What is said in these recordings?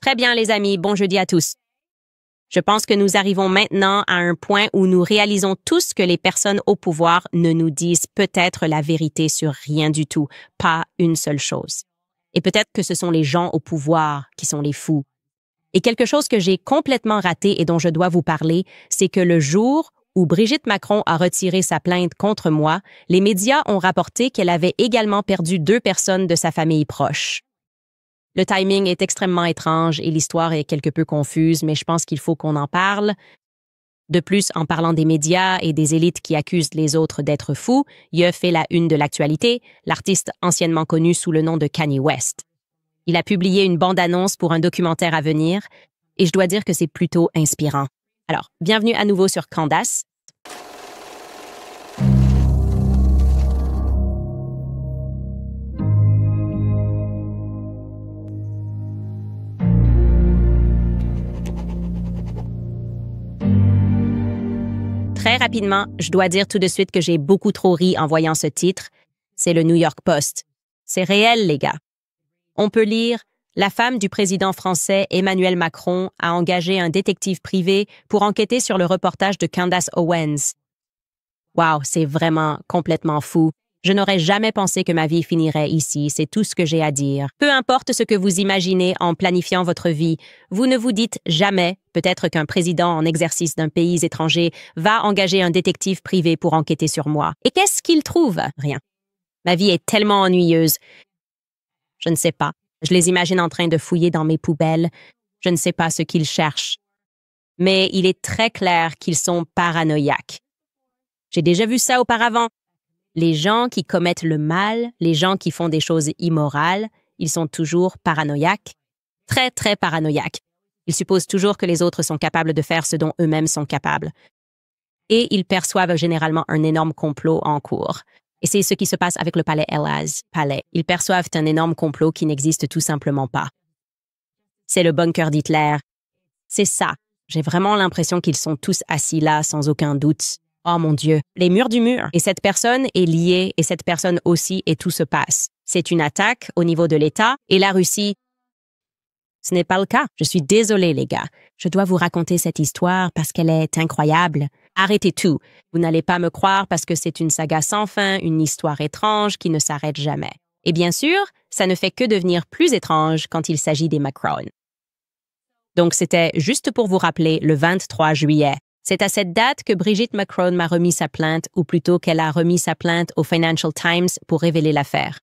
Très bien, les amis, bon jeudi à tous. Je pense que nous arrivons maintenant à un point où nous réalisons tous que les personnes au pouvoir ne nous disent peut-être la vérité sur rien du tout, pas une seule chose. Et peut-être que ce sont les gens au pouvoir qui sont les fous. Et quelque chose que j'ai complètement raté et dont je dois vous parler, c'est que le jour où Brigitte Macron a retiré sa plainte contre moi, les médias ont rapporté qu'elle avait également perdu 2 personnes de sa famille proche. Le timing est extrêmement étrange et l'histoire est quelque peu confuse, mais je pense qu'il faut qu'on en parle. De plus, en parlant des médias et des élites qui accusent les autres d'être fous, Ye fait la une de l'actualité, l'artiste anciennement connu sous le nom de Kanye West. Il a publié une bande-annonce pour un documentaire à venir et je dois dire que c'est plutôt inspirant. Alors, bienvenue à nouveau sur Candace. Très rapidement, je dois dire tout de suite que j'ai beaucoup trop ri en voyant ce titre. C'est le New York Post. C'est réel, les gars. On peut lire « La femme du président français Emmanuel Macron a engagé un détective privé pour enquêter sur le reportage de Candace Owens. » Wow, c'est vraiment complètement fou. Je n'aurais jamais pensé que ma vie finirait ici, c'est tout ce que j'ai à dire. Peu importe ce que vous imaginez en planifiant votre vie, vous ne vous dites jamais, peut-être qu'un président en exercice d'un pays étranger va engager un détective privé pour enquêter sur moi. Et qu'est-ce qu'il trouve? Rien. Ma vie est tellement ennuyeuse. Je ne sais pas. Je les imagine en train de fouiller dans mes poubelles. Je ne sais pas ce qu'ils cherchent. Mais il est très clair qu'ils sont paranoïaques. J'ai déjà vu ça auparavant. Les gens qui commettent le mal, les gens qui font des choses immorales, ils sont toujours paranoïaques, très, très paranoïaques. Ils supposent toujours que les autres sont capables de faire ce dont eux-mêmes sont capables. Et ils perçoivent généralement un énorme complot en cours. Et c'est ce qui se passe avec le palais El-Az. Ils perçoivent un énorme complot qui n'existe tout simplement pas. C'est le bunker d'Hitler. C'est ça. J'ai vraiment l'impression qu'ils sont tous assis là sans aucun doute. Oh mon Dieu, les murs du mur. Et cette personne est liée, et cette personne aussi, et tout se passe. C'est une attaque au niveau de l'État, et la Russie, ce n'est pas le cas. Je suis désolée, les gars. Je dois vous raconter cette histoire parce qu'elle est incroyable. Arrêtez tout. Vous n'allez pas me croire parce que c'est une saga sans fin, une histoire étrange qui ne s'arrête jamais. Et bien sûr, ça ne fait que devenir plus étrange quand il s'agit des Macron. Donc c'était juste pour vous rappeler le 23 juillet. C'est à cette date que Brigitte Macron m'a remis sa plainte, ou plutôt qu'elle a remis sa plainte au Financial Times pour révéler l'affaire.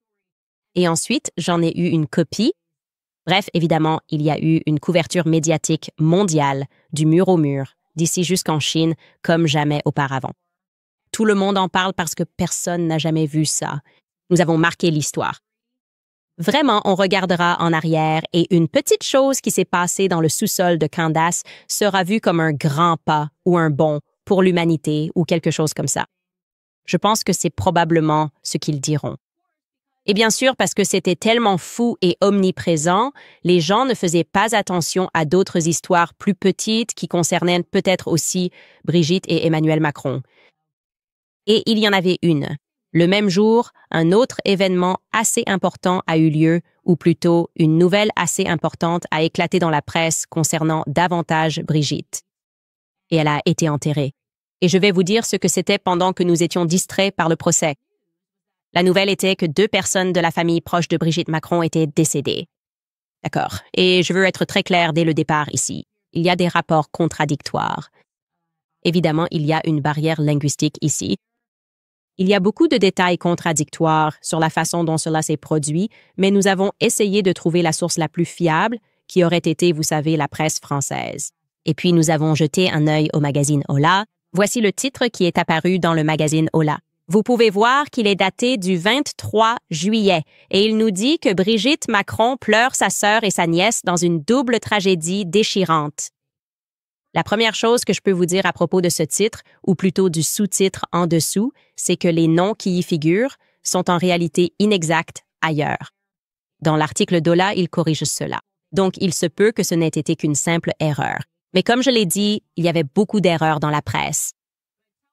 Et ensuite, j'en ai eu une copie. Bref, évidemment, il y a eu une couverture médiatique mondiale, du mur au mur, d'ici jusqu'en Chine, comme jamais auparavant. Tout le monde en parle parce que personne n'a jamais vu ça. Nous avons marqué l'histoire. Vraiment, on regardera en arrière et une petite chose qui s'est passée dans le sous-sol de Candace sera vue comme un grand pas ou un bond pour l'humanité ou quelque chose comme ça. Je pense que c'est probablement ce qu'ils diront. Et bien sûr, parce que c'était tellement fou et omniprésent, les gens ne faisaient pas attention à d'autres histoires plus petites qui concernaient peut-être aussi Brigitte et Emmanuel Macron. Et il y en avait une. Le même jour, un autre événement assez important a eu lieu, ou plutôt une nouvelle assez importante a éclaté dans la presse concernant davantage Brigitte. Et elle a été enterrée. Et je vais vous dire ce que c'était pendant que nous étions distraits par le procès. La nouvelle était que 2 personnes de la famille proche de Brigitte Macron étaient décédées. D'accord. Et je veux être très clair dès le départ ici. Il y a des rapports contradictoires. Évidemment, il y a une barrière linguistique ici. Il y a beaucoup de détails contradictoires sur la façon dont cela s'est produit, mais nous avons essayé de trouver la source la plus fiable, qui aurait été, vous savez, la presse française. Et puis nous avons jeté un œil au magazine Hola. Voici le titre qui est apparu dans le magazine Hola. Vous pouvez voir qu'il est daté du 23 juillet et il nous dit que Brigitte Macron pleure sa sœur et sa nièce dans une double tragédie déchirante. La première chose que je peux vous dire à propos de ce titre, ou plutôt du sous-titre en dessous, c'est que les noms qui y figurent sont en réalité inexacts ailleurs. Dans l'article d'Hola, il corrige cela. Donc, il se peut que ce n'ait été qu'une simple erreur. Mais comme je l'ai dit, il y avait beaucoup d'erreurs dans la presse.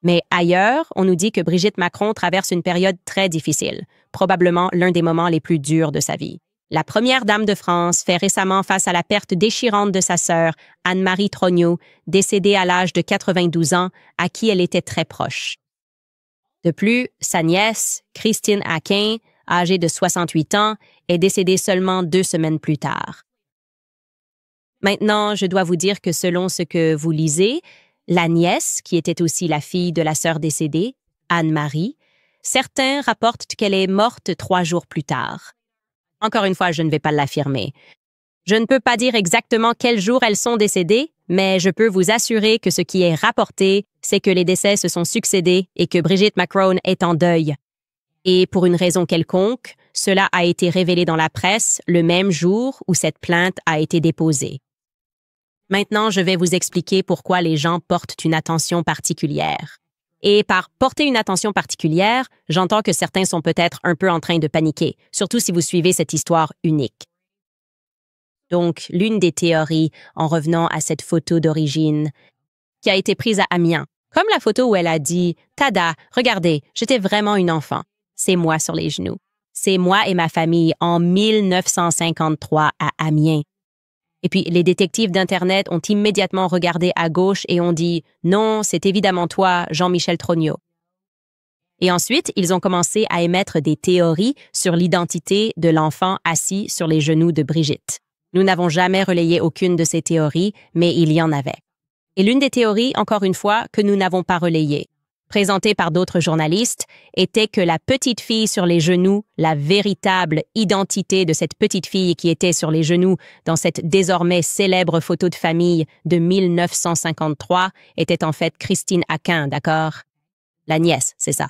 Mais ailleurs, on nous dit que Brigitte Macron traverse une période très difficile, probablement l'un des moments les plus durs de sa vie. La première dame de France fait récemment face à la perte déchirante de sa sœur, Anne-Marie Trogneau, décédée à l'âge de 92 ans, à qui elle était très proche. De plus, sa nièce, Christine Aquin, âgée de 68 ans, est décédée seulement 2 semaines plus tard. Maintenant, je dois vous dire que selon ce que vous lisez, la nièce, qui était aussi la fille de la sœur décédée, Anne-Marie, certains rapportent qu'elle est morte 3 jours plus tard. Encore une fois, je ne vais pas l'affirmer. Je ne peux pas dire exactement quel jour elles sont décédées, mais je peux vous assurer que ce qui est rapporté, c'est que les décès se sont succédés et que Brigitte Macron est en deuil. Et pour une raison quelconque, cela a été révélé dans la presse le même jour où cette plainte a été déposée. Maintenant, je vais vous expliquer pourquoi les gens portent une attention particulière. Et par porter une attention particulière, j'entends que certains sont peut-être un peu en train de paniquer, surtout si vous suivez cette histoire unique. Donc, l'une des théories, en revenant à cette photo d'origine, qui a été prise à Amiens, comme la photo où elle a dit « Tada, regardez, j'étais vraiment une enfant. C'est moi sur les genoux. C'est moi et ma famille en 1953 à Amiens. » Et puis, les détectives d'Internet ont immédiatement regardé à gauche et ont dit « Non, c'est évidemment toi, Jean-Michel Trogneau. » Et ensuite, ils ont commencé à émettre des théories sur l'identité de l'enfant assis sur les genoux de Brigitte. Nous n'avons jamais relayé aucune de ces théories, mais il y en avait. Et l'une des théories, encore une fois, que nous n'avons pas relayée, présentée par d'autres journalistes, était que la petite fille sur les genoux, la véritable identité de cette petite fille qui était sur les genoux dans cette désormais célèbre photo de famille de 1953, était en fait Christine Aquin, d'accord? La nièce, c'est ça.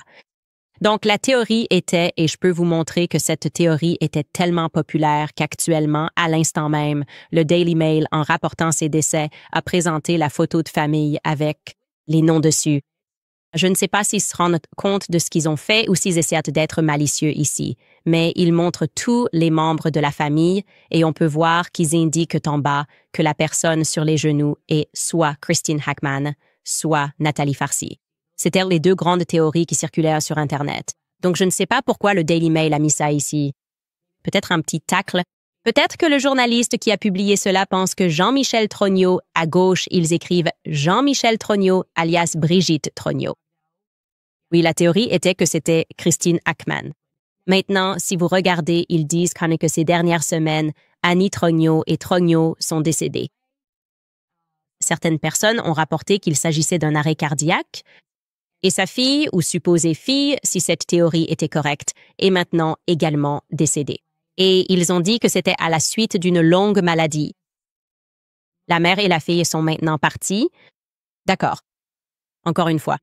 Donc, la théorie était, et je peux vous montrer que cette théorie était tellement populaire qu'actuellement, à l'instant même, le Daily Mail, en rapportant ses décès, a présenté la photo de famille avec les noms dessus. Je ne sais pas s'ils se rendent compte de ce qu'ils ont fait ou s'ils essaient d'être malicieux ici, mais ils montrent tous les membres de la famille et on peut voir qu'ils indiquent en bas que la personne sur les genoux est soit Christine Hackman, soit Nathalie Farcy. C'étaient les 2 grandes théories qui circulèrent sur Internet. Donc, je ne sais pas pourquoi le Daily Mail a mis ça ici. Peut-être un petit tacle. Peut-être que le journaliste qui a publié cela pense que Jean-Michel Trogneau, à gauche, ils écrivent Jean-Michel Trogneau, alias Brigitte Trogneau. Oui, la théorie était que c'était Christine Hackman. Maintenant, si vous regardez, ils disent qu'en que ces dernières semaines, Annie Trogneau et Trogneau sont décédés. Certaines personnes ont rapporté qu'il s'agissait d'un arrêt cardiaque, et sa fille, ou supposée fille, si cette théorie était correcte, est maintenant également décédée. Et ils ont dit que c'était à la suite d'une longue maladie. La mère et la fille sont maintenant parties. D'accord. Encore une fois.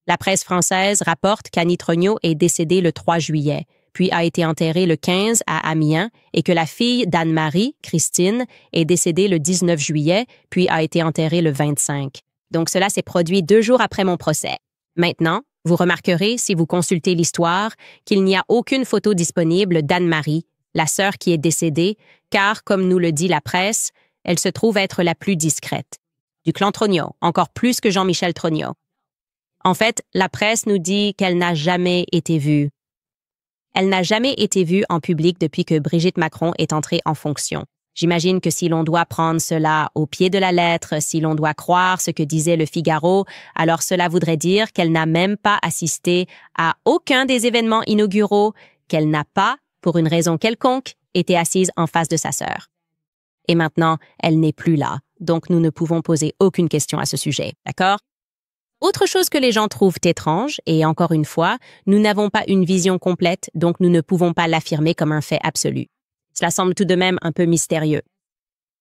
La presse française rapporte qu'Annie Trogneau est décédée le 3 juillet, puis a été enterrée le 15 à Amiens, et que la fille d'Anne-Marie, Christine, est décédée le 19 juillet, puis a été enterrée le 25. Donc cela s'est produit 2 jours après mon procès. Maintenant, vous remarquerez, si vous consultez l'histoire, qu'il n'y a aucune photo disponible d'Anne-Marie, la sœur qui est décédée, car, comme nous le dit la presse, elle se trouve être la plus discrète. Du clan Trogneau, encore plus que Jean-Michel Trogneau. En fait, la presse nous dit qu'elle n'a jamais été vue. Elle n'a jamais été vue en public depuis que Brigitte Macron est entrée en fonction. J'imagine que si l'on doit prendre cela au pied de la lettre, si l'on doit croire ce que disait le Figaro, alors cela voudrait dire qu'elle n'a même pas assisté à aucun des événements inauguraux, qu'elle n'a pas, pour une raison quelconque, été assise en face de sa sœur. Et maintenant, elle n'est plus là, donc nous ne pouvons poser aucune question à ce sujet, d'accord? Autre chose que les gens trouvent étrange, et encore une fois, nous n'avons pas une vision complète, donc nous ne pouvons pas l'affirmer comme un fait absolu. Cela semble tout de même un peu mystérieux.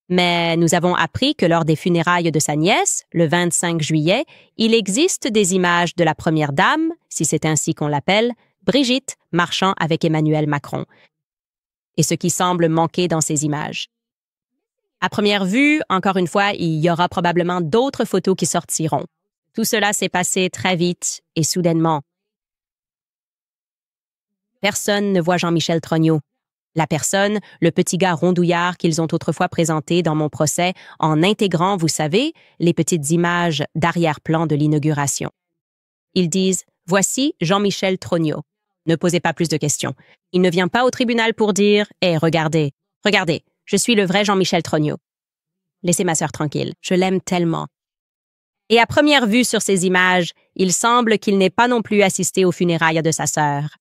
Mais nous avons appris que lors des funérailles de sa nièce, le 25 juillet, il existe des images de la première dame, si c'est ainsi qu'on l'appelle, Brigitte, marchant avec Emmanuel Macron. Et ce qui semble manquer dans ces images. À première vue, encore une fois, il y aura probablement d'autres photos qui sortiront. Tout cela s'est passé très vite et soudainement. Personne ne voit Jean-Michel Trogneau. La personne, le petit gars rondouillard qu'ils ont autrefois présenté dans mon procès en intégrant, vous savez, les petites images d'arrière-plan de l'inauguration. Ils disent « Voici Jean-Michel Trogneau ». Ne posez pas plus de questions. Il ne vient pas au tribunal pour dire « Hé, regardez, regardez, je suis le vrai Jean-Michel Trogneau. » Laissez ma sœur tranquille, je l'aime tellement. Et à première vue sur ces images, il semble qu'il n'ait pas non plus assisté aux funérailles de sa sœur.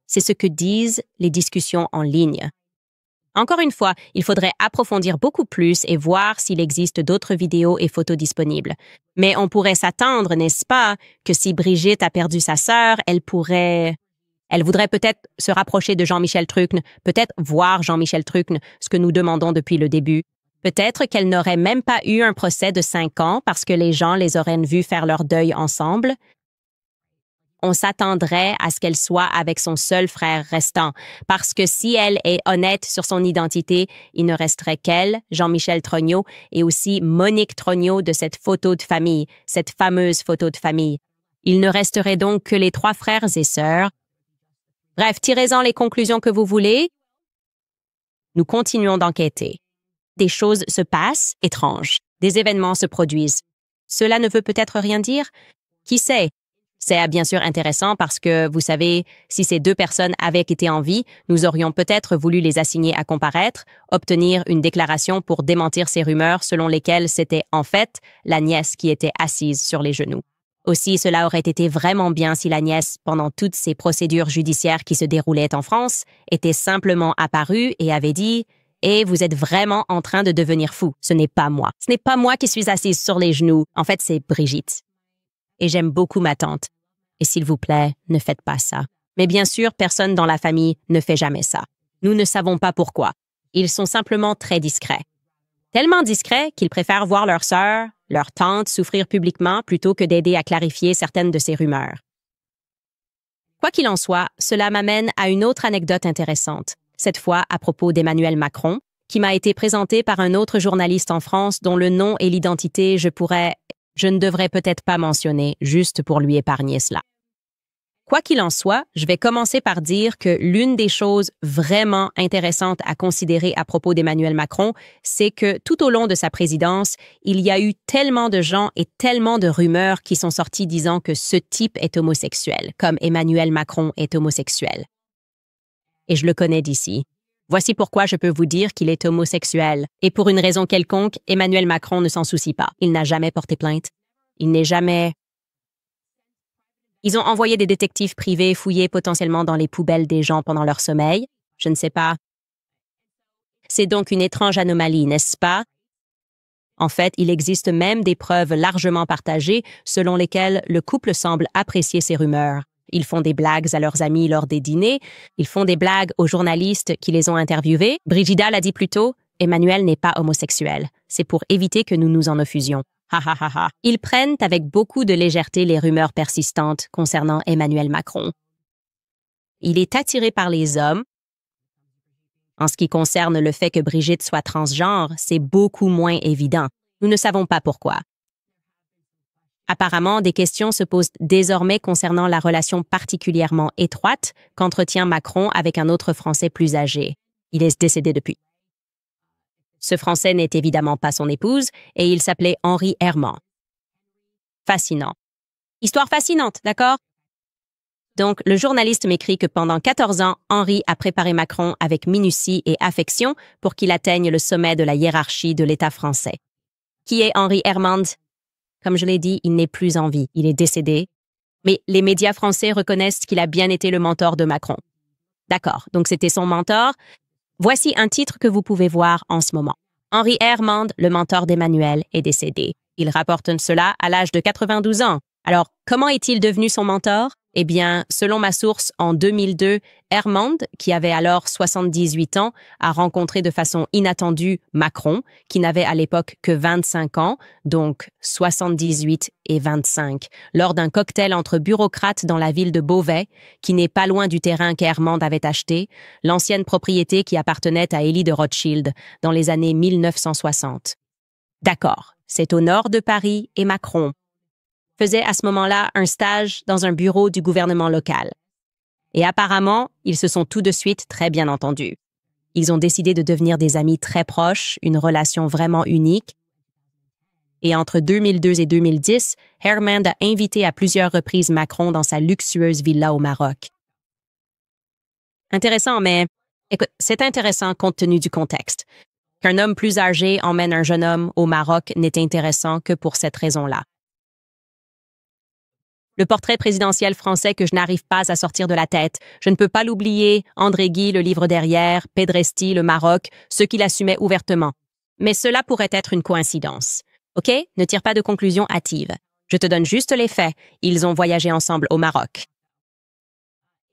C'est ce que disent les discussions en ligne. Encore une fois, il faudrait approfondir beaucoup plus et voir s'il existe d'autres vidéos et photos disponibles. Mais on pourrait s'attendre, n'est-ce pas, que si Brigitte a perdu sa sœur, elle voudrait peut-être se rapprocher de Jean-Michel Trucne, peut-être voir Jean-Michel Trucne, ce que nous demandons depuis le début. Peut-être qu'elle n'aurait même pas eu un procès de 5 ans parce que les gens les auraient vus faire leur deuil ensemble. On s'attendrait à ce qu'elle soit avec son seul frère restant, parce que si elle est honnête sur son identité, il ne resterait qu'elle, Jean-Michel Trogneau, et aussi Monique Trogneau de cette photo de famille, cette fameuse photo de famille. Il ne resterait donc que les 3 frères et sœurs. Bref, tirez-en les conclusions que vous voulez. Nous continuons d'enquêter. Des choses se passent étranges. Des événements se produisent. Cela ne veut peut-être rien dire? Qui sait? C'est bien sûr intéressant parce que, vous savez, si ces 2 personnes avaient été en vie, nous aurions peut-être voulu les assigner à comparaître, obtenir une déclaration pour démentir ces rumeurs selon lesquelles c'était en fait la nièce qui était assise sur les genoux. Aussi, cela aurait été vraiment bien si la nièce, pendant toutes ces procédures judiciaires qui se déroulaient en France, était simplement apparue et avait dit « Et vous êtes vraiment en train de devenir fou. Ce n'est pas moi. Ce n'est pas moi qui suis assise sur les genoux. En fait, c'est Brigitte. Et j'aime beaucoup ma tante. Et s'il vous plaît, ne faites pas ça. » Mais bien sûr, personne dans la famille ne fait jamais ça. Nous ne savons pas pourquoi. Ils sont simplement très discrets. Tellement discrets qu'ils préfèrent voir leur sœur, leur tante souffrir publiquement plutôt que d'aider à clarifier certaines de ces rumeurs. Quoi qu'il en soit, cela m'amène à une autre anecdote intéressante, cette fois à propos d'Emmanuel Macron, qui m'a été présenté par un autre journaliste en France dont le nom et l'identité je ne devrais peut-être pas mentionner, juste pour lui épargner cela. Quoi qu'il en soit, je vais commencer par dire que l'une des choses vraiment intéressantes à considérer à propos d'Emmanuel Macron, c'est que tout au long de sa présidence, il y a eu tellement de gens et tellement de rumeurs qui sont sorties disant que ce type est homosexuel, comme Emmanuel Macron est homosexuel. Et je le connais d'ici. Voici pourquoi je peux vous dire qu'il est homosexuel. Et pour une raison quelconque, Emmanuel Macron ne s'en soucie pas. Il n'a jamais porté plainte. Il n'est jamais... Ils ont envoyé des détectives privés fouiller potentiellement dans les poubelles des gens pendant leur sommeil. Je ne sais pas. C'est donc une étrange anomalie, n'est-ce pas? En fait, il existe même des preuves largement partagées selon lesquelles le couple semble apprécier ces rumeurs. Ils font des blagues à leurs amis lors des dîners. Ils font des blagues aux journalistes qui les ont interviewés. Brigida l'a dit plus tôt, Emmanuel n'est pas homosexuel. C'est pour éviter que nous nous en effusions. Ha ha ha ha. Ils prennent avec beaucoup de légèreté les rumeurs persistantes concernant Emmanuel Macron. Il est attiré par les hommes. En ce qui concerne le fait que Brigitte soit transgenre, c'est beaucoup moins évident. Nous ne savons pas pourquoi. Apparemment, des questions se posent désormais concernant la relation particulièrement étroite qu'entretient Macron avec un autre Français plus âgé. Il est décédé depuis. Ce Français n'est évidemment pas son épouse et il s'appelait Henri Herman. Fascinant. Histoire fascinante, d'accord? Donc, le journaliste m'écrit que pendant 14 ans, Henri a préparé Macron avec minutie et affection pour qu'il atteigne le sommet de la hiérarchie de l'État français. Qui est Henri Herman? Comme je l'ai dit, il n'est plus en vie, il est décédé. Mais les médias français reconnaissent qu'il a bien été le mentor de Macron. D'accord, donc c'était son mentor. Voici un titre que vous pouvez voir en ce moment. Henri Herman, le mentor d'Emmanuel, est décédé. Il rapporte cela à l'âge de 92 ans. Alors, comment est-il devenu son mentor? Eh bien, selon ma source, en 2002, Herman, qui avait alors 78 ans, a rencontré de façon inattendue Macron, qui n'avait à l'époque que 25 ans, donc 78 et 25, lors d'un cocktail entre bureaucrates dans la ville de Beauvais, qui n'est pas loin du terrain qu'Herman avait acheté, l'ancienne propriété qui appartenait à Élie de Rothschild dans les années 1960. D'accord, c'est au nord de Paris et Macron faisait à ce moment-là un stage dans un bureau du gouvernement local. Et apparemment, ils se sont tout de suite très bien entendus. Ils ont décidé de devenir des amis très proches, une relation vraiment unique. Et entre 2002 et 2010, Herman a invité à plusieurs reprises Macron dans sa luxueuse villa au Maroc. Intéressant, mais écoute, c'est intéressant compte tenu du contexte. Qu'un homme plus âgé emmène un jeune homme au Maroc n'est intéressant que pour cette raison-là. Le portrait présidentiel français que je n'arrive pas à sortir de la tête. Je ne peux pas l'oublier, André Guy, le livre derrière, Pedresti, le Maroc, ceux qui l'assumaient ouvertement. Mais cela pourrait être une coïncidence. OK? Ne tire pas de conclusion hâtive. Je te donne juste les faits. Ils ont voyagé ensemble au Maroc.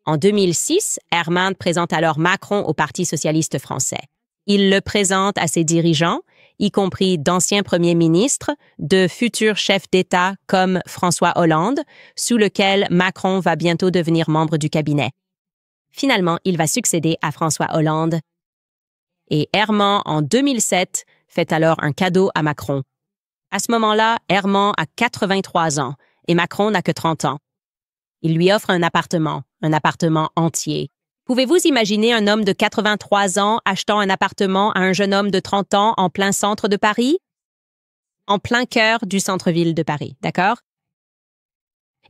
En 2006, Herman présente alors Macron au Parti socialiste français. Il le présente à ses dirigeants, y compris d'anciens premiers ministres, de futurs chefs d'État comme François Hollande, sous lequel Macron va bientôt devenir membre du cabinet. Finalement, il va succéder à François Hollande. Et Herman, en 2007, fait alors un cadeau à Macron. À ce moment-là, Herman a 83 ans et Macron n'a que 30 ans. Il lui offre un appartement entier. Pouvez-vous imaginer un homme de 83 ans achetant un appartement à un jeune homme de 30 ans en plein centre de Paris? En plein cœur du centre-ville de Paris, d'accord?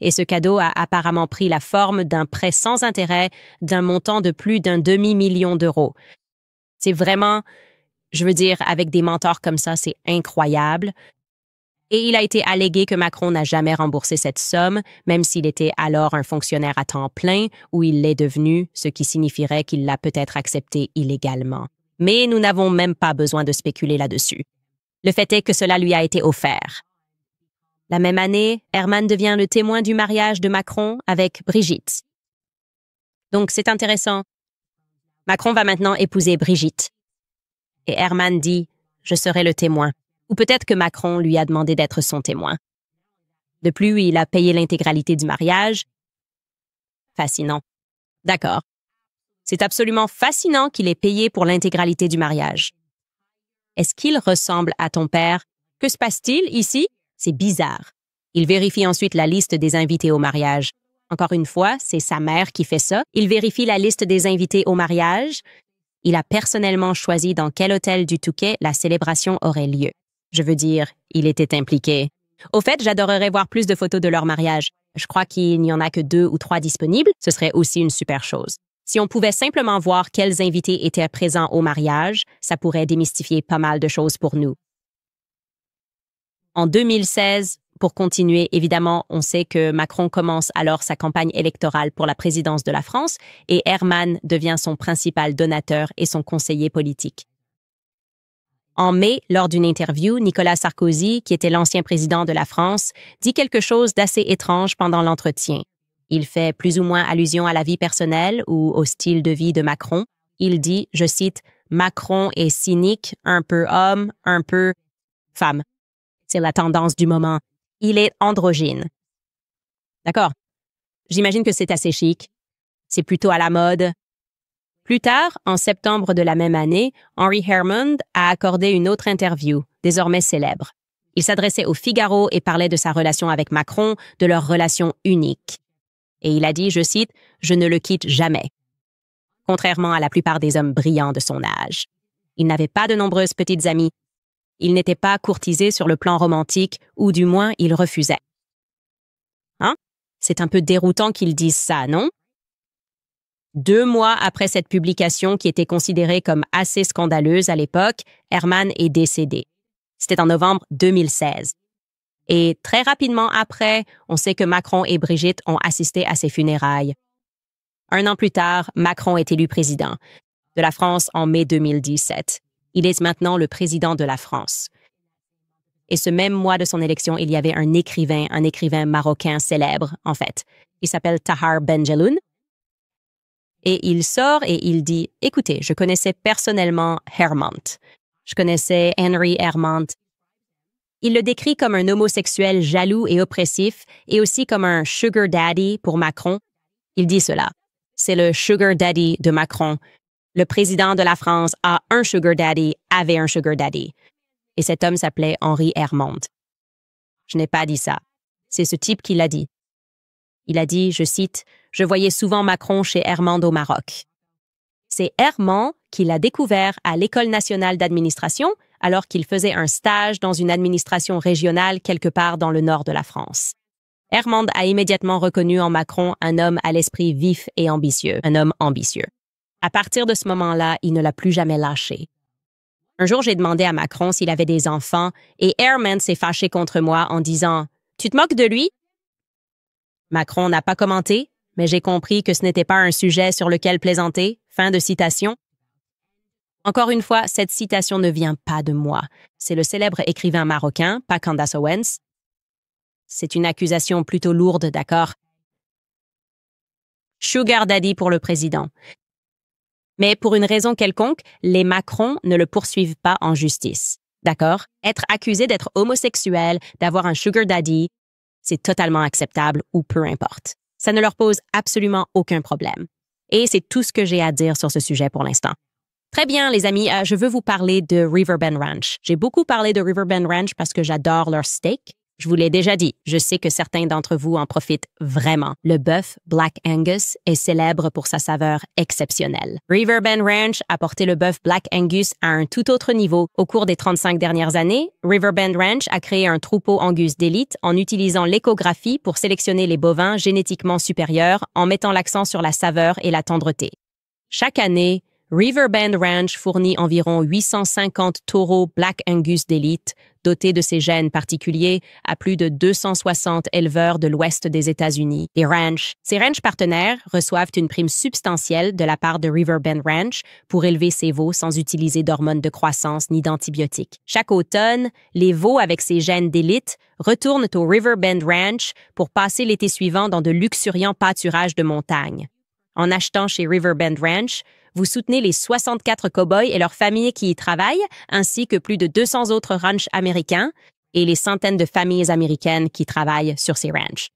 Et ce cadeau a apparemment pris la forme d'un prêt sans intérêt d'un montant de plus d'un demi-million d'euros. C'est vraiment, je veux dire, avec des mentors comme ça, c'est incroyable. Et il a été allégué que Macron n'a jamais remboursé cette somme, même s'il était alors un fonctionnaire à temps plein ou il l'est devenu, ce qui signifierait qu'il l'a peut-être accepté illégalement. Mais nous n'avons même pas besoin de spéculer là-dessus. Le fait est que cela lui a été offert. La même année, Herman devient le témoin du mariage de Macron avec Brigitte. Donc c'est intéressant. Macron va maintenant épouser Brigitte. Et Herman dit « Je serai le témoin ». Ou peut-être que Macron lui a demandé d'être son témoin. De plus, il a payé l'intégralité du mariage. Fascinant. D'accord. C'est absolument fascinant qu'il ait payé pour l'intégralité du mariage. Est-ce qu'il ressemble à ton père? Que se passe-t-il ici? C'est bizarre. Il vérifie ensuite la liste des invités au mariage. Encore une fois, c'est sa mère qui fait ça. Il vérifie la liste des invités au mariage. Il a personnellement choisi dans quel hôtel du Touquet la célébration aurait lieu. Je veux dire, il était impliqué. Au fait, j'adorerais voir plus de photos de leur mariage. Je crois qu'il n'y en a que 2 ou 3 disponibles. Ce serait aussi une super chose. Si on pouvait simplement voir quels invités étaient présents au mariage, ça pourrait démystifier pas mal de choses pour nous. En 2016, pour continuer, évidemment, on sait que Macron commence alors sa campagne électorale pour la présidence de la France et Herman devient son principal donateur et son conseiller politique. En mai, lors d'une interview, Nicolas Sarkozy, qui était l'ancien président de la France, dit quelque chose d'assez étrange pendant l'entretien. Il fait plus ou moins allusion à la vie personnelle ou au style de vie de Macron. Il dit, je cite, « Macron est cynique, un peu homme, un peu femme. » C'est la tendance du moment. Il est androgyne. D'accord. J'imagine que c'est assez chic. C'est plutôt à la mode. Plus tard, en septembre de la même année, Henry Herman a accordé une autre interview, désormais célèbre. Il s'adressait au Figaro et parlait de sa relation avec Macron, de leur relation unique. Et il a dit, je cite, « Je ne le quitte jamais », contrairement à la plupart des hommes brillants de son âge. Il n'avait pas de nombreuses petites amies. Il n'était pas courtisé sur le plan romantique, ou du moins il refusait. Hein? C'est un peu déroutant qu'ils disent ça, non? 2 mois après cette publication qui était considérée comme assez scandaleuse à l'époque, Herman est décédé. C'était en novembre 2016. Et très rapidement après, on sait que Macron et Brigitte ont assisté à ses funérailles. 1 an plus tard, Macron est élu président de la France en mai 2017. Il est maintenant le président de la France. Et ce même mois de son élection, il y avait un écrivain marocain célèbre, en fait. Il s'appelle Tahar Benjeloun. Et il sort et il dit, « Écoutez, je connaissais personnellement Herman. Je connaissais Henry Herman. » Il le décrit comme un homosexuel jaloux et oppressif et aussi comme un sugar daddy pour Macron. Il dit cela. C'est le sugar daddy de Macron. Le président de la France a un sugar daddy, avait un sugar daddy. Et cet homme s'appelait Henry Herman. Je n'ai pas dit ça. C'est ce type qui l'a dit. Il a dit, je cite, « Je voyais souvent Macron chez Herman au Maroc. » C'est Herman qui l'a découvert à l'École nationale d'administration alors qu'il faisait un stage dans une administration régionale quelque part dans le nord de la France. Herman a immédiatement reconnu en Macron un homme à l'esprit vif et ambitieux, un homme ambitieux. À partir de ce moment-là, il ne l'a plus jamais lâché. Un jour, j'ai demandé à Macron s'il avait des enfants et Ehrman s'est fâché contre moi en disant « Tu te moques de lui? » Macron n'a pas commenté, mais j'ai compris que ce n'était pas un sujet sur lequel plaisanter. Fin de citation. Encore une fois, cette citation ne vient pas de moi. C'est le célèbre écrivain marocain, pas Candace Owens. C'est une accusation plutôt lourde, d'accord? Sugar Daddy pour le président. Mais pour une raison quelconque, les Macron ne le poursuivent pas en justice. D'accord? Être accusé d'être homosexuel, d'avoir un sugar daddy, c'est totalement acceptable ou peu importe. Ça ne leur pose absolument aucun problème. Et c'est tout ce que j'ai à dire sur ce sujet pour l'instant. Très bien, les amis, je veux vous parler de Riverbend Ranch. J'ai beaucoup parlé de Riverbend Ranch parce que j'adore leur steak. Je vous l'ai déjà dit, je sais que certains d'entre vous en profitent vraiment. Le bœuf Black Angus est célèbre pour sa saveur exceptionnelle. Riverbend Ranch a porté le bœuf Black Angus à un tout autre niveau. Au cours des 35 dernières années, Riverbend Ranch a créé un troupeau Angus d'élite en utilisant l'échographie pour sélectionner les bovins génétiquement supérieurs en mettant l'accent sur la saveur et la tendreté. Chaque année, Riverbend Ranch fournit environ 850 taureaux Black Angus d'élite, dotés de ces gènes particuliers, à plus de 260 éleveurs de l'ouest des États-Unis. Ces ranchs partenaires reçoivent une prime substantielle de la part de Riverbend Ranch pour élever ces veaux sans utiliser d'hormones de croissance ni d'antibiotiques. Chaque automne, les veaux avec ces gènes d'élite retournent au Riverbend Ranch pour passer l'été suivant dans de luxuriants pâturages de montagne. En achetant chez Riverbend Ranch, vous soutenez les 64 cow-boys et leurs familles qui y travaillent, ainsi que plus de 200 autres ranchs américains et les centaines de familles américaines qui travaillent sur ces ranchs.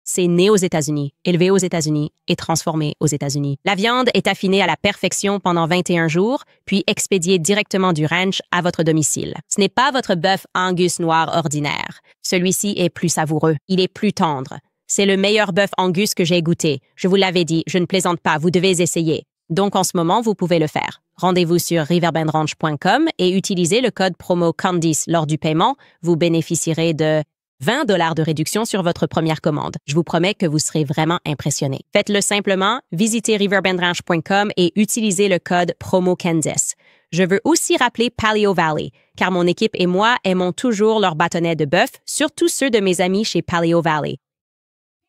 C'est né aux États-Unis, élevé aux États-Unis et transformé aux États-Unis. La viande est affinée à la perfection pendant 21 jours, puis expédiée directement du ranch à votre domicile. Ce n'est pas votre bœuf Angus noir ordinaire. Celui-ci est plus savoureux, il est plus tendre. C'est le meilleur bœuf Angus que j'ai goûté. Je vous l'avais dit, je ne plaisante pas, vous devez essayer. Donc, en ce moment, vous pouvez le faire. Rendez-vous sur riverbendranch.com et utilisez le code promo Candice lors du paiement. Vous bénéficierez de 20 $ de réduction sur votre première commande. Je vous promets que vous serez vraiment impressionné. Faites-le simplement, visitez riverbendranch.com et utilisez le code promo Candice. Je veux aussi rappeler Paleo Valley, car mon équipe et moi aimons toujours leurs bâtonnets de bœuf, surtout ceux de mes amis chez Paleo Valley.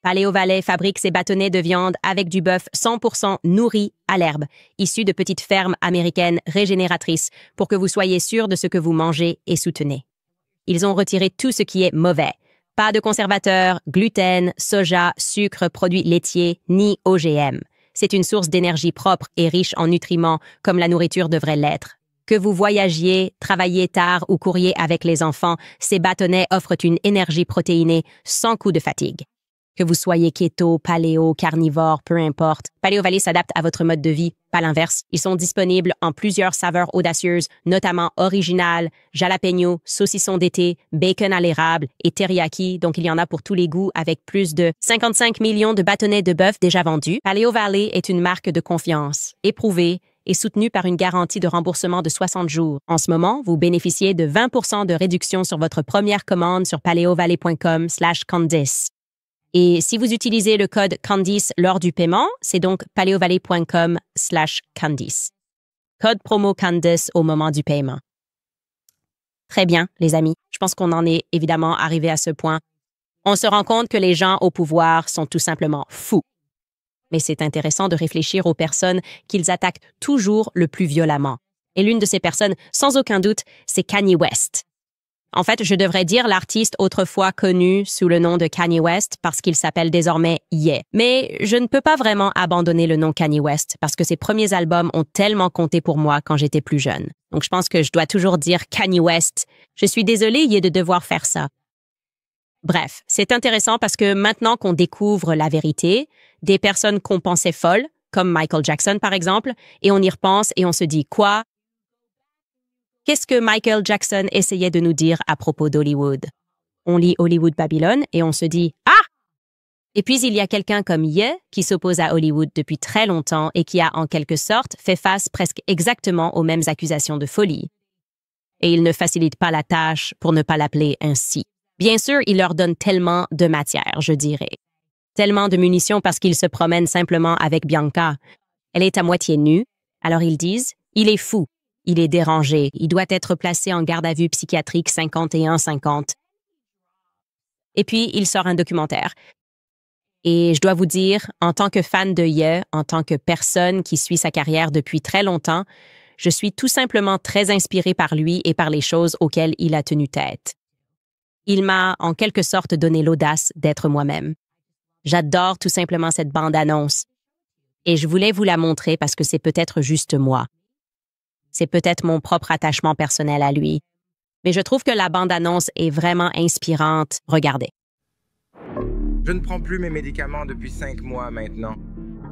Paleo Valley fabrique ses bâtonnets de viande avec du bœuf 100% nourri à l'herbe, issu de petites fermes américaines régénératrices, pour que vous soyez sûr de ce que vous mangez et soutenez. Ils ont retiré tout ce qui est mauvais. Pas de conservateurs, gluten, soja, sucre, produits laitiers, ni OGM. C'est une source d'énergie propre et riche en nutriments, comme la nourriture devrait l'être. Que vous voyagiez, travailliez tard ou couriez avec les enfants, ces bâtonnets offrent une énergie protéinée sans coup de fatigue. Que vous soyez keto, paléo, carnivore, peu importe, Paleo Valley s'adapte à votre mode de vie, pas l'inverse. Ils sont disponibles en plusieurs saveurs audacieuses, notamment original, jalapeno, saucisson d'été, bacon à l'érable et teriyaki, donc il y en a pour tous les goûts avec plus de 55 millions de bâtonnets de bœuf déjà vendus. Paleo Valley est une marque de confiance, éprouvée et soutenue par une garantie de remboursement de 60 jours. En ce moment, vous bénéficiez de 20% de réduction sur votre première commande sur paleovalley.com/Candice. Et si vous utilisez le code Candice lors du paiement, c'est donc paleovalley.com/Candice. Code promo Candice au moment du paiement. Très bien, les amis. Je pense qu'on en est évidemment arrivé à ce point. On se rend compte que les gens au pouvoir sont tout simplement fous. Mais c'est intéressant de réfléchir aux personnes qu'ils attaquent toujours le plus violemment. Et l'une de ces personnes, sans aucun doute, c'est Kanye West. En fait, je devrais dire l'artiste autrefois connu sous le nom de Kanye West parce qu'il s'appelle désormais Ye. Mais je ne peux pas vraiment abandonner le nom Kanye West parce que ses premiers albums ont tellement compté pour moi quand j'étais plus jeune. Donc je pense que je dois toujours dire Kanye West. Je suis désolée, Ye, de devoir faire ça. Bref, c'est intéressant parce que maintenant qu'on découvre la vérité, des personnes qu'on pensait folles, comme Michael Jackson par exemple, et on y repense et on se dit quoi? Qu'est-ce que Michael Jackson essayait de nous dire à propos d'Hollywood? On lit Hollywood Babylone et on se dit « Ah! » Et puis il y a quelqu'un comme Ye qui s'oppose à Hollywood depuis très longtemps et qui a en quelque sorte fait face presque exactement aux mêmes accusations de folie. Et il ne facilite pas la tâche pour ne pas l'appeler ainsi. Bien sûr, il leur donne tellement de matière, je dirais. Tellement de munitions parce qu'il se promène simplement avec Bianca. Elle est à moitié nue, Alors ils disent, il est fou, il est dérangé, il doit être placé en garde à vue psychiatrique 51-50. Et puis, il sort un documentaire. Et je dois vous dire, en tant que fan de Ye, en tant que personne qui suit sa carrière depuis très longtemps, je suis tout simplement très inspirée par lui et par les choses auxquelles il a tenu tête. Il m'a, en quelque sorte, donné l'audace d'être moi-même. J'adore tout simplement cette bande-annonce. Et je voulais vous la montrer parce que c'est peut-être juste moi. C'est peut-être mon propre attachement personnel à lui. Mais je trouve que la bande-annonce est vraiment inspirante. Regardez. Je ne prends plus mes médicaments depuis 5 mois maintenant.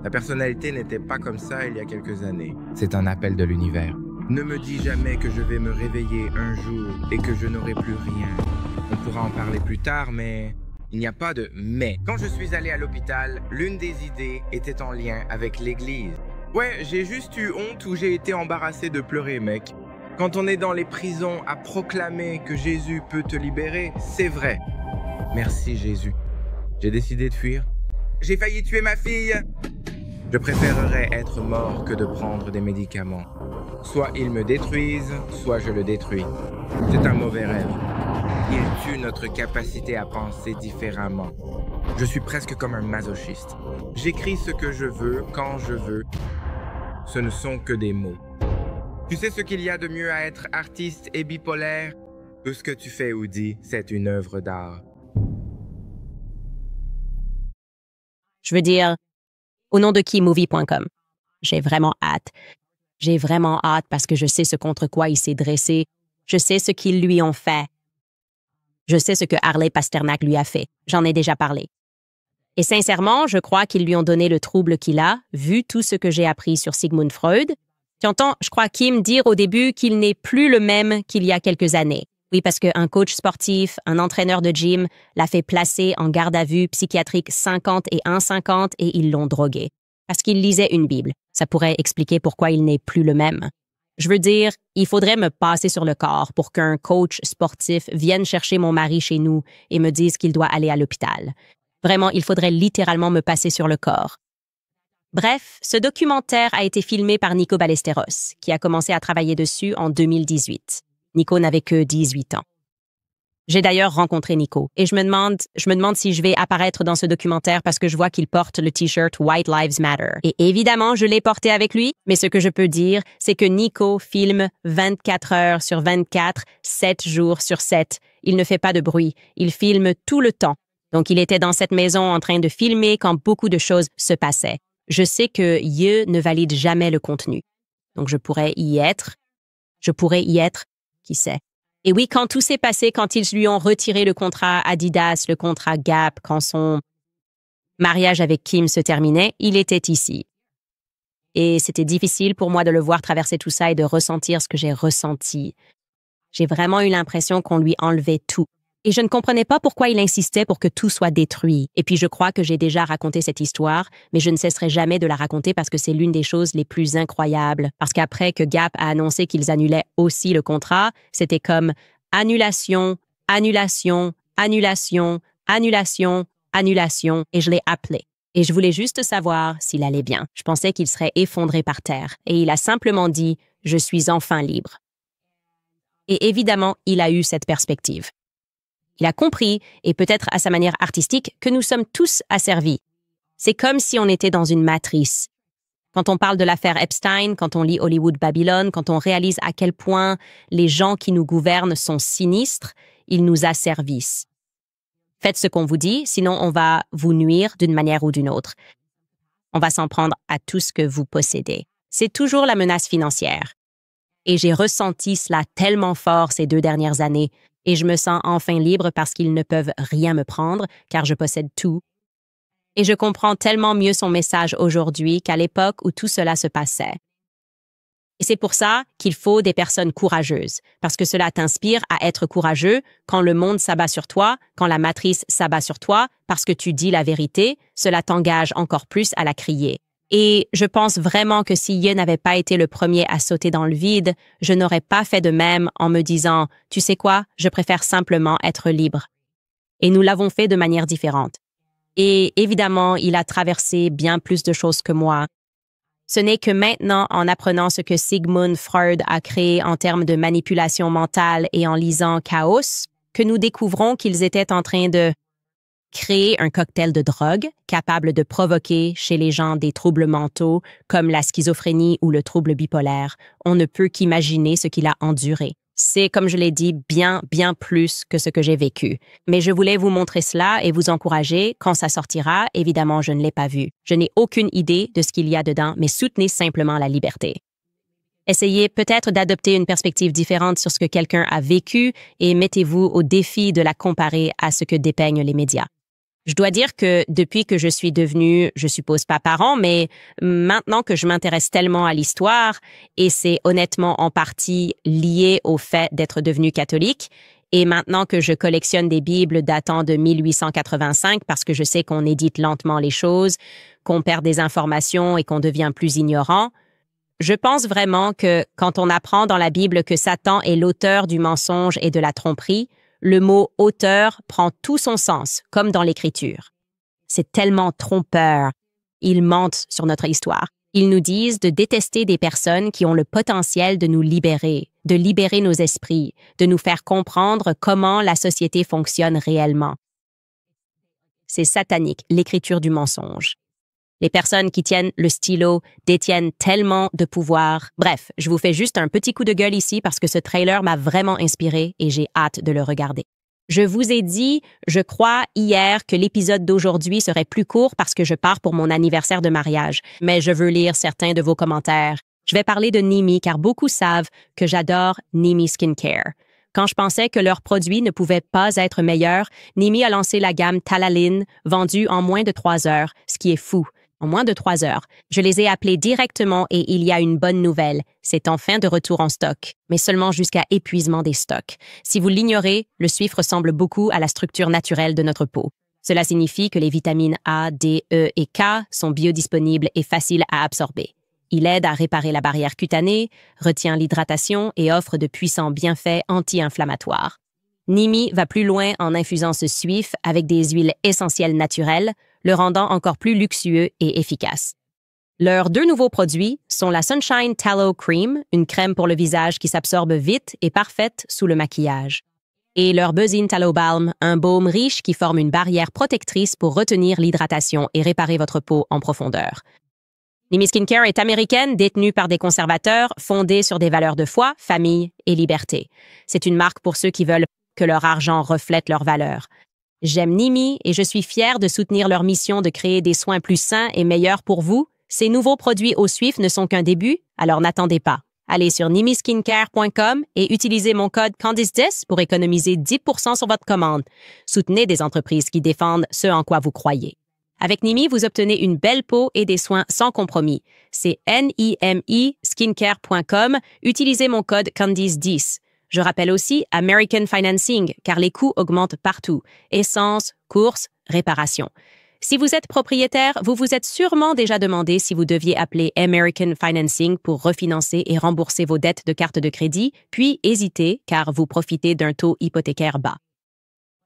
La personnalité n'était pas comme ça il y a quelques années. C'est un appel de l'univers. Ne me dis jamais que je vais me réveiller un jour et que je n'aurai plus rien. On pourra en parler plus tard, mais il n'y a pas de « mais ». Quand je suis allé à l'hôpital, l'une des idées était en lien avec l'église. Ouais, j'ai juste eu honte ou j'ai été embarrassé de pleurer, mec. Quand on est dans les prisons à proclamer que Jésus peut te libérer, c'est vrai. Merci Jésus. J'ai décidé de fuir. J'ai failli tuer ma fille. Je préférerais être mort que de prendre des médicaments. Soit ils me détruisent, soit je le détruis. C'est un mauvais rêve. Il tue notre capacité à penser différemment. Je suis presque comme un masochiste. J'écris ce que je veux, quand je veux. Ce ne sont que des mots. Tu sais ce qu'il y a de mieux à être artiste et bipolaire? Tout ce que tu fais ou dis, c'est une œuvre d'art. Je veux dire, au nom de qui movie.com. J'ai vraiment hâte. J'ai vraiment hâte parce que je sais ce contre quoi il s'est dressé. Je sais ce qu'ils lui ont fait. Je sais ce que Harley Pasternak lui a fait. J'en ai déjà parlé. Et sincèrement, je crois qu'ils lui ont donné le trouble qu'il a, vu tout ce que j'ai appris sur Sigmund Freud. Tu entends, je crois Kim dire au début qu'il n'est plus le même qu'il y a quelques années. Oui, parce qu'un coach sportif, un entraîneur de gym, l'a fait placer en garde à vue psychiatrique 50 et 1,50 et ils l'ont drogué. Parce qu'il lisait une Bible. Ça pourrait expliquer pourquoi il n'est plus le même. Je veux dire, il faudrait me passer sur le corps pour qu'un coach sportif vienne chercher mon mari chez nous et me dise qu'il doit aller à l'hôpital. Vraiment, il faudrait littéralement me passer sur le corps. Bref, ce documentaire a été filmé par Nico Ballesteros, qui a commencé à travailler dessus en 2018. Nico n'avait que 18 ans. J'ai d'ailleurs rencontré Nico et je me demande si je vais apparaître dans ce documentaire parce que je vois qu'il porte le t-shirt White Lives Matter. Et évidemment, je l'ai porté avec lui, mais ce que je peux dire, c'est que Nico filme 24 heures sur 24, 7 jours sur 7. Il ne fait pas de bruit, il filme tout le temps. Donc il était dans cette maison en train de filmer quand beaucoup de choses se passaient. Je sais que Ye ne valide jamais le contenu. Donc je pourrais y être, qui sait. Et oui, quand tout s'est passé, quand ils lui ont retiré le contrat Adidas, le contrat Gap, quand son mariage avec Kim se terminait, il était ici. Et c'était difficile pour moi de le voir traverser tout ça et de ressentir ce que j'ai ressenti. J'ai vraiment eu l'impression qu'on lui enlevait tout. Et je ne comprenais pas pourquoi il insistait pour que tout soit détruit. Et puis je crois que j'ai déjà raconté cette histoire, mais je ne cesserai jamais de la raconter parce que c'est l'une des choses les plus incroyables. Parce qu'après que Gap a annoncé qu'ils annulaient aussi le contrat, c'était comme annulation, annulation, annulation, annulation, annulation, et je l'ai appelé. Et je voulais juste savoir s'il allait bien. Je pensais qu'il serait effondré par terre. Et il a simplement dit « Je suis enfin libre ». Et évidemment, il a eu cette perspective. Il a compris, et peut-être à sa manière artistique, que nous sommes tous asservis. C'est comme si on était dans une matrice. Quand on parle de l'affaire Epstein, quand on lit Hollywood Babylone, quand on réalise à quel point les gens qui nous gouvernent sont sinistres, ils nous asservissent. Faites ce qu'on vous dit, sinon on va vous nuire d'une manière ou d'une autre. On va s'en prendre à tout ce que vous possédez. C'est toujours la menace financière. Et j'ai ressenti cela tellement fort ces 2 dernières années, et je me sens enfin libre parce qu'ils ne peuvent rien me prendre, car je possède tout. Et je comprends tellement mieux son message aujourd'hui qu'à l'époque où tout cela se passait. Et c'est pour ça qu'il faut des personnes courageuses, parce que cela t'inspire à être courageux quand le monde s'abat sur toi, quand la matrice s'abat sur toi, parce que tu dis la vérité, cela t'engage encore plus à la crier. Et je pense vraiment que si Ye n'avait pas été le premier à sauter dans le vide, je n'aurais pas fait de même en me disant « Tu sais quoi, je préfère simplement être libre ». Et nous l'avons fait de manière différente. Et évidemment, il a traversé bien plus de choses que moi. Ce n'est que maintenant, en apprenant ce que Sigmund Freud a créé en termes de manipulation mentale et en lisant Chaos, que nous découvrons qu'ils étaient en train de créer un cocktail de drogue capable de provoquer chez les gens des troubles mentaux comme la schizophrénie ou le trouble bipolaire. On ne peut qu'imaginer ce qu'il a enduré. C'est, comme je l'ai dit, bien plus que ce que j'ai vécu. Mais je voulais vous montrer cela et vous encourager. Quand ça sortira, évidemment, je ne l'ai pas vu. Je n'ai aucune idée de ce qu'il y a dedans, mais soutenez simplement la liberté. Essayez peut-être d'adopter une perspective différente sur ce que quelqu'un a vécu et mettez-vous au défi de la comparer à ce que dépeignent les médias. Je dois dire que depuis que je suis devenue, je suppose pas parent, mais maintenant que je m'intéresse tellement à l'histoire, et c'est honnêtement en partie lié au fait d'être devenue catholique, et maintenant que je collectionne des Bibles datant de 1885 parce que je sais qu'on édite lentement les choses, qu'on perd des informations et qu'on devient plus ignorant, je pense vraiment que quand on apprend dans la Bible que Satan est l'auteur du mensonge et de la tromperie, le mot « auteur » prend tout son sens, comme dans l'Écriture. C'est tellement trompeur. Ils mentent sur notre histoire. Ils nous disent de détester des personnes qui ont le potentiel de nous libérer, de libérer nos esprits, de nous faire comprendre comment la société fonctionne réellement. C'est satanique, l'Écriture du mensonge. Les personnes qui tiennent le stylo détiennent tellement de pouvoir. Bref, je vous fais juste un petit coup de gueule ici parce que ce trailer m'a vraiment inspiré et j'ai hâte de le regarder. Je vous ai dit, je crois, hier que l'épisode d'aujourd'hui serait plus court parce que je pars pour mon anniversaire de mariage, mais je veux lire certains de vos commentaires. Je vais parler de Nimi car beaucoup savent que j'adore Nimi Skincare. Quand je pensais que leurs produits ne pouvaient pas être meilleurs, Nimi a lancé la gamme Talaline, vendue en moins de 3 heures, ce qui est fou. En moins de 3 heures. Je les ai appelés directement et il y a une bonne nouvelle. C'est enfin de retour en stock, mais seulement jusqu'à épuisement des stocks. Si vous l'ignorez, le suif ressemble beaucoup à la structure naturelle de notre peau. Cela signifie que les vitamines A, D, E et K sont biodisponibles et faciles à absorber. Il aide à réparer la barrière cutanée, retient l'hydratation et offre de puissants bienfaits anti-inflammatoires. Nimi va plus loin en infusant ce suif avec des huiles essentielles naturelles, le rendant encore plus luxueux et efficace. Leurs 2 nouveaux produits sont la Sunshine Tallow Cream, une crème pour le visage qui s'absorbe vite et parfaite sous le maquillage, et leur Buzz-In Tallow Balm, un baume riche qui forme une barrière protectrice pour retenir l'hydratation et réparer votre peau en profondeur. Nimi Skincare est américaine, détenue par des conservateurs, fondée sur des valeurs de foi, famille et liberté. C'est une marque pour ceux qui veulent que leur argent reflète leurs valeurs. J'aime Nimi et je suis fière de soutenir leur mission de créer des soins plus sains et meilleurs pour vous. Ces nouveaux produits au suif ne sont qu'un début, alors n'attendez pas. Allez sur nimiskincare.com et utilisez mon code Candice10 pour économiser 10% sur votre commande. Soutenez des entreprises qui défendent ce en quoi vous croyez. Avec Nimi, vous obtenez une belle peau et des soins sans compromis. C'est nimiskincare.com. Utilisez mon code Candice10. Je rappelle aussi American Financing, car les coûts augmentent partout. Essence, courses, réparation. Si vous êtes propriétaire, vous vous êtes sûrement déjà demandé si vous deviez appeler American Financing pour refinancer et rembourser vos dettes de carte de crédit, puis hésitez car vous profitez d'un taux hypothécaire bas.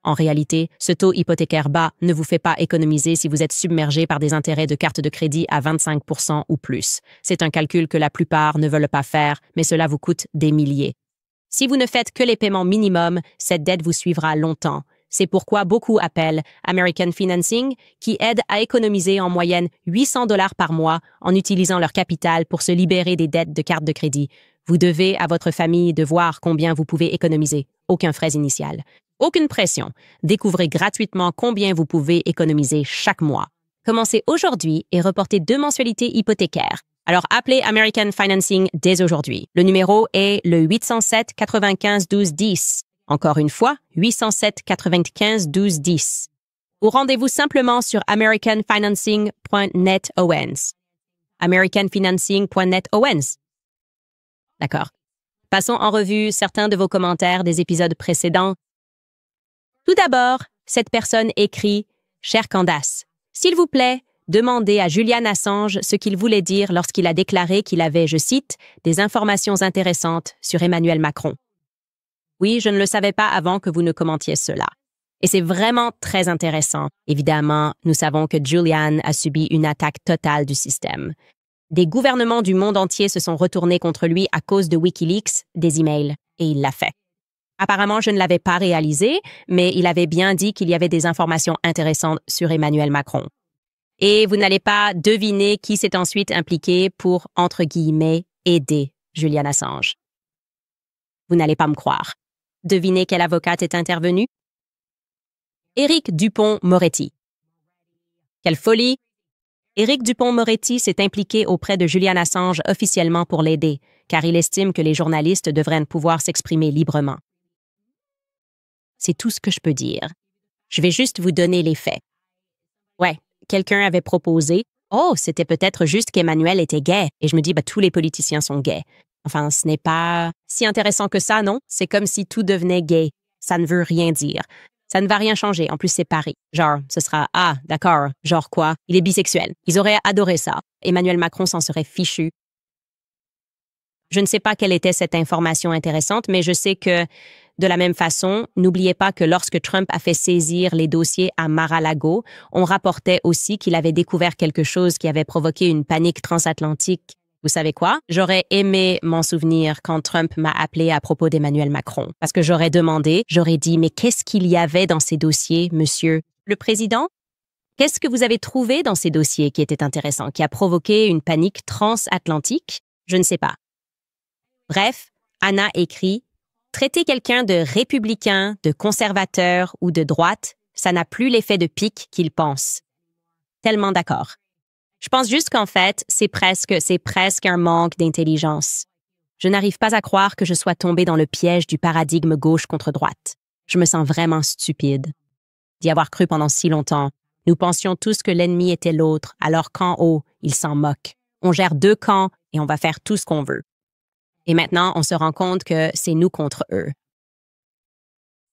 En réalité, ce taux hypothécaire bas ne vous fait pas économiser si vous êtes submergé par des intérêts de carte de crédit à 25% ou plus. C'est un calcul que la plupart ne veulent pas faire, mais cela vous coûte des milliers. Si vous ne faites que les paiements minimums, cette dette vous suivra longtemps. C'est pourquoi beaucoup appellent American Financing, qui aide à économiser en moyenne $800 par mois en utilisant leur capital pour se libérer des dettes de carte de crédit. Vous devez à votre famille de voir combien vous pouvez économiser. Aucun frais initial. Aucune pression. Découvrez gratuitement combien vous pouvez économiser chaque mois. Commencez aujourd'hui et reportez 2 mensualités hypothécaires. Alors, appelez American Financing dès aujourd'hui. Le numéro est le 807 95 12 10. Encore une fois, 807 95 12 10. Ou rendez-vous simplement sur americanfinancing.net Owens. americanfinancing.net Owens. D'accord. Passons en revue certains de vos commentaires des épisodes précédents. Tout d'abord, cette personne écrit « Cher Candace, s'il vous plaît, demandez à Julian Assange ce qu'il voulait dire lorsqu'il a déclaré qu'il avait, je cite, « des informations intéressantes sur Emmanuel Macron ». Oui, je ne le savais pas avant que vous ne commentiez cela. Et c'est vraiment très intéressant. Évidemment, nous savons que Julian a subi une attaque totale du système. Des gouvernements du monde entier se sont retournés contre lui à cause de Wikileaks, des emails, et il l'a fait. Apparemment, je ne l'avais pas réalisé, mais il avait bien dit qu'il y avait des informations intéressantes sur Emmanuel Macron. Et vous n'allez pas deviner qui s'est ensuite impliqué pour, entre guillemets, aider Julian Assange. Vous n'allez pas me croire. Devinez quelle avocate est intervenue? Éric Dupond-Moretti. Quelle folie! Éric Dupond-Moretti s'est impliqué auprès de Julian Assange officiellement pour l'aider, car il estime que les journalistes devraient pouvoir s'exprimer librement. C'est tout ce que je peux dire. Je vais juste vous donner les faits. Ouais, quelqu'un avait proposé « Oh, c'était peut-être juste qu'Emmanuel était gay. » Et je me dis « tous les politiciens sont gays. » Enfin, ce n'est pas si intéressant que ça, non? C'est comme si tout devenait gay. Ça ne veut rien dire. Ça ne va rien changer. En plus, c'est Paris. Genre, ce sera « Ah, d'accord. Genre quoi? Il est bisexuel. » Ils auraient adoré ça. Emmanuel Macron s'en serait fichu. Je ne sais pas quelle était cette information intéressante, mais je sais que, de la même façon, n'oubliez pas que lorsque Trump a fait saisir les dossiers à Mar-a-Lago, on rapportait aussi qu'il avait découvert quelque chose qui avait provoqué une panique transatlantique. Vous savez quoi? J'aurais aimé m'en souvenir quand Trump m'a appelé à propos d'Emmanuel Macron. Parce que j'aurais dit, mais qu'est-ce qu'il y avait dans ces dossiers, monsieur le président? Qu'est-ce que vous avez trouvé dans ces dossiers qui était intéressant, qui a provoqué une panique transatlantique? Je ne sais pas. Bref, Anna écrit « Traiter quelqu'un de républicain, de conservateur ou de droite, ça n'a plus l'effet de pique qu'il pense. » Tellement d'accord. Je pense juste qu'en fait, c'est presque un manque d'intelligence. Je n'arrive pas à croire que je sois tombée dans le piège du paradigme gauche contre droite. Je me sens vraiment stupide. D'y avoir cru pendant si longtemps, nous pensions tous que l'ennemi était l'autre, alors qu'en haut, il s'en moque. On gère deux camps et on va faire tout ce qu'on veut. Et maintenant, on se rend compte que c'est nous contre eux.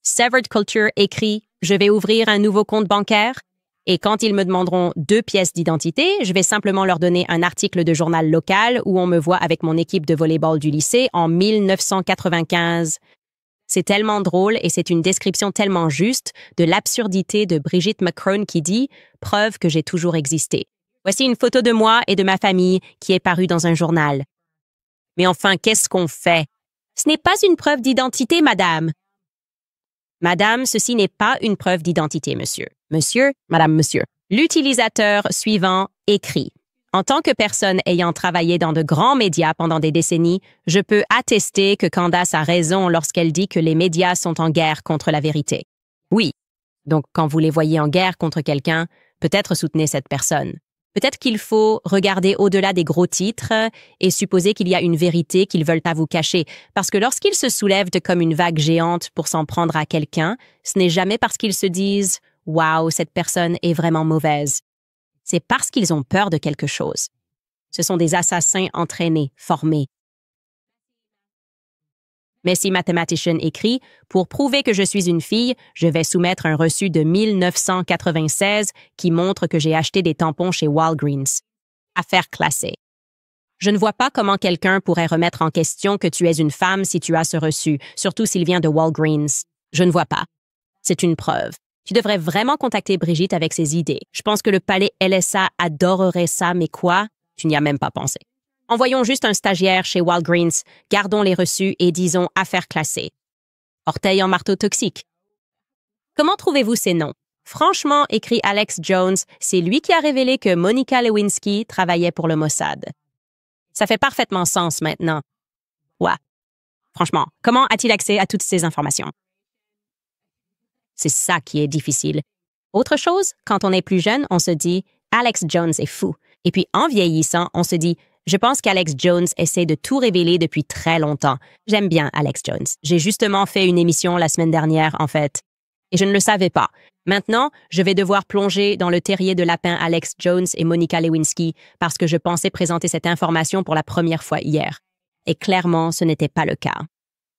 Severed Culture écrit « Je vais ouvrir un nouveau compte bancaire et quand ils me demanderont 2 pièces d'identité, je vais simplement leur donner un article de journal local où on me voit avec mon équipe de volleyball du lycée en 1995. » C'est tellement drôle et c'est une description tellement juste de l'absurdité de Brigitte McCrone qui dit « Preuve que j'ai toujours existé. Voici une photo de moi et de ma famille qui est parue dans un journal. » Mais enfin, qu'est-ce qu'on fait? Ce n'est pas une preuve d'identité, madame. Madame, ceci n'est pas une preuve d'identité, monsieur. Monsieur, madame, monsieur. L'utilisateur suivant écrit. En tant que personne ayant travaillé dans de grands médias pendant des décennies, je peux attester que Candace a raison lorsqu'elle dit que les médias sont en guerre contre la vérité. Oui. Donc, quand vous les voyez en guerre contre quelqu'un, peut-être soutenez cette personne. Peut-être qu'il faut regarder au-delà des gros titres et supposer qu'il y a une vérité qu'ils veulent à vous cacher. Parce que lorsqu'ils se soulèvent comme une vague géante pour s'en prendre à quelqu'un, ce n'est jamais parce qu'ils se disent « Wow, cette personne est vraiment mauvaise ». C'est parce qu'ils ont peur de quelque chose. Ce sont des assassins entraînés, formés. Messi Mathematician écrit « Pour prouver que je suis une fille, je vais soumettre un reçu de 1996 qui montre que j'ai acheté des tampons chez Walgreens. Affaire classée. Je ne vois pas comment quelqu'un pourrait remettre en question que tu es une femme si tu as ce reçu, surtout s'il vient de Walgreens. Je ne vois pas. C'est une preuve. Tu devrais vraiment contacter Brigitte avec ses idées. Je pense que le palais LSA adorerait ça, mais quoi? Tu n'y as même pas pensé. Envoyons juste un stagiaire chez Walgreens, gardons les reçus et disons affaire classée. Orteil en marteau toxique. Comment trouvez-vous ces noms? Franchement, écrit Alex Jones, c'est lui qui a révélé que Monica Lewinsky travaillait pour le Mossad. Ça fait parfaitement sens maintenant. Ouais. Franchement, comment a-t-il accès à toutes ces informations? C'est ça qui est difficile. Autre chose, quand on est plus jeune, on se dit « Alex Jones est fou ». Et puis en vieillissant, on se dit « Je pense qu'Alex Jones essaie de tout révéler depuis très longtemps. J'aime bien Alex Jones. J'ai justement fait une émission la semaine dernière, en fait. Et je ne le savais pas. Maintenant, je vais devoir plonger dans le terrier de lapin Alex Jones et Monica Lewinsky parce que je pensais présenter cette information pour la première fois hier. Et clairement, ce n'était pas le cas.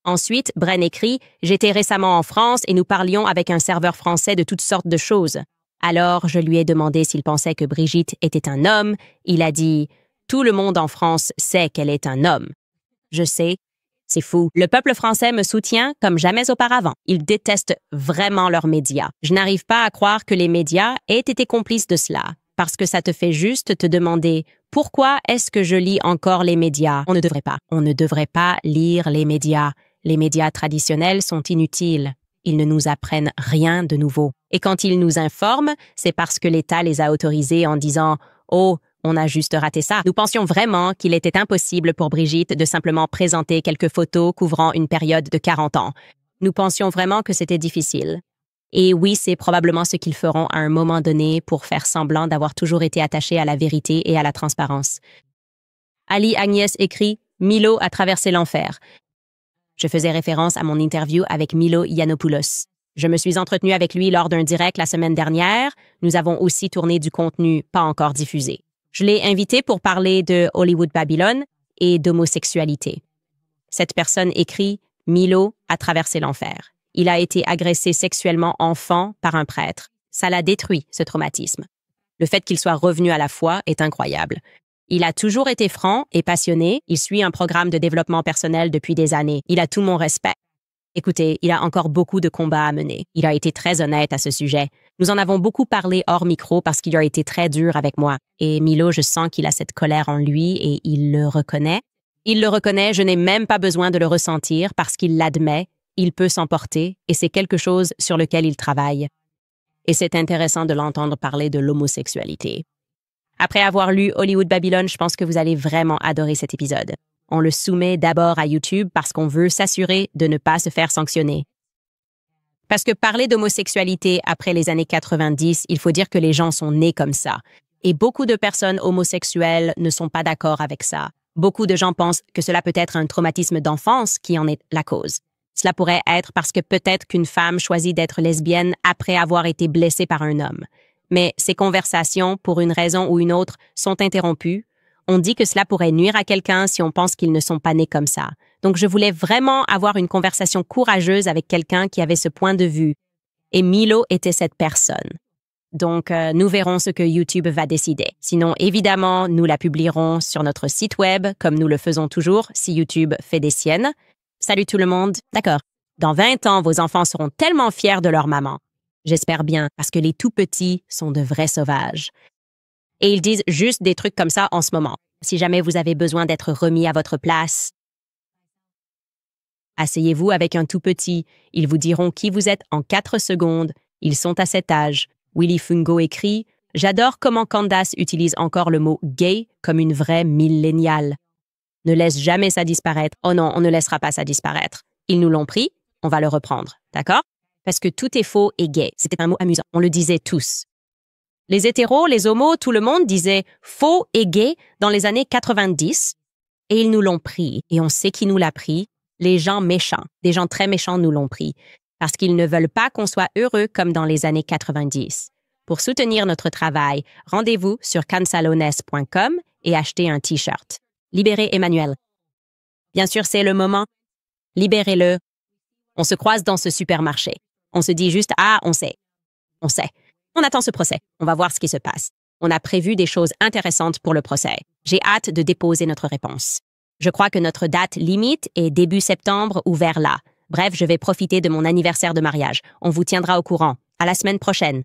Ensuite, Bren écrit « J'étais récemment en France et nous parlions avec un serveur français de toutes sortes de choses. Alors, je lui ai demandé s'il pensait que Brigitte était un homme. Il a dit « Tout le monde en France sait qu'elle est un homme. » Je sais, c'est fou. Le peuple français me soutient comme jamais auparavant. Ils détestent vraiment leurs médias. Je n'arrive pas à croire que les médias aient été complices de cela. parce que ça te fait juste te demander pourquoi est-ce que je lis encore les médias? On ne devrait pas. On ne devrait pas lire les médias. Les médias traditionnels sont inutiles. Ils ne nous apprennent rien de nouveau. Et quand ils nous informent, c'est parce que l'État les a autorisés en disant « Oh, on a juste raté ça ». Nous pensions vraiment qu'il était impossible pour Brigitte de simplement présenter quelques photos couvrant une période de 40 ans. Nous pensions vraiment que c'était difficile. Et oui, c'est probablement ce qu'ils feront à un moment donné pour faire semblant d'avoir toujours été attachés à la vérité et à la transparence. Ali Agnès écrit « Milo a traversé l'enfer ». Je faisais référence à mon interview avec Milo Yiannopoulos. Je me suis entretenue avec lui lors d'un direct la semaine dernière. Nous avons aussi tourné du contenu pas encore diffusé. Je l'ai invité pour parler de Hollywood Babylon et d'homosexualité. Cette personne écrit « Milo a traversé l'enfer ». Il a été agressé sexuellement enfant par un prêtre. Ça l'a détruit, ce traumatisme. Le fait qu'il soit revenu à la foi est incroyable. Il a toujours été franc et passionné. Il suit un programme de développement personnel depuis des années. Il a tout mon respect. Écoutez, il a encore beaucoup de combats à mener. Il a été très honnête à ce sujet. Nous en avons beaucoup parlé hors micro parce qu'il a été très dur avec moi. Et Milo, je sens qu'il a cette colère en lui et il le reconnaît. Il le reconnaît, je n'ai même pas besoin de le ressentir parce qu'il l'admet. Il peut s'emporter et c'est quelque chose sur lequel il travaille. Et c'est intéressant de l'entendre parler de l'homosexualité. Après avoir lu Hollywood Babylon, je pense que vous allez vraiment adorer cet épisode. On le soumet d'abord à YouTube parce qu'on veut s'assurer de ne pas se faire sanctionner. Parce que parler d'homosexualité après les années 90, il faut dire que les gens sont nés comme ça. Et beaucoup de personnes homosexuelles ne sont pas d'accord avec ça. Beaucoup de gens pensent que cela peut être un traumatisme d'enfance qui en est la cause. Cela pourrait être parce que peut-être qu'une femme choisit d'être lesbienne après avoir été blessée par un homme. Mais ces conversations, pour une raison ou une autre, sont interrompues. On dit que cela pourrait nuire à quelqu'un si on pense qu'ils ne sont pas nés comme ça. Donc je voulais vraiment avoir une conversation courageuse avec quelqu'un qui avait ce point de vue. Et Milo était cette personne. Donc nous verrons ce que YouTube va décider. Sinon, évidemment, nous la publierons sur notre site web, comme nous le faisons toujours, si YouTube fait des siennes. Salut tout le monde. D'accord. Dans 20 ans, vos enfants seront tellement fiers de leur maman. J'espère bien, parce que les tout-petits sont de vrais sauvages. Et ils disent juste des trucs comme ça en ce moment. Si jamais vous avez besoin d'être remis à votre place, asseyez-vous avec un tout-petit. Ils vous diront qui vous êtes en 4 secondes. Ils sont à cet âge. Willy Fungo écrit « J'adore comment Candace utilise encore le mot « gay » comme une vraie milléniale. Ne laisse jamais ça disparaître. Oh non, on ne laissera pas ça disparaître. Ils nous l'ont pris, on va le reprendre. D'accord? Parce que tout est faux et gay. C'était un mot amusant. On le disait tous. Les hétéros, les homos, tout le monde disait faux et gay dans les années 90 et ils nous l'ont pris. Et on sait qui nous l'a pris. Les gens méchants, des gens très méchants nous l'ont pris parce qu'ils ne veulent pas qu'on soit heureux comme dans les années 90. Pour soutenir notre travail, rendez-vous sur cansalones.com et achetez un T-shirt. Libérez Emmanuel. Bien sûr, c'est le moment. Libérez-le. On se croise dans ce supermarché. On se dit juste « Ah, on sait. On sait. » On attend ce procès. On va voir ce qui se passe. On a prévu des choses intéressantes pour le procès. J'ai hâte de déposer notre réponse. Je crois que notre date limite est début septembre ou vers là. Bref, je vais profiter de mon anniversaire de mariage. On vous tiendra au courant. À la semaine prochaine.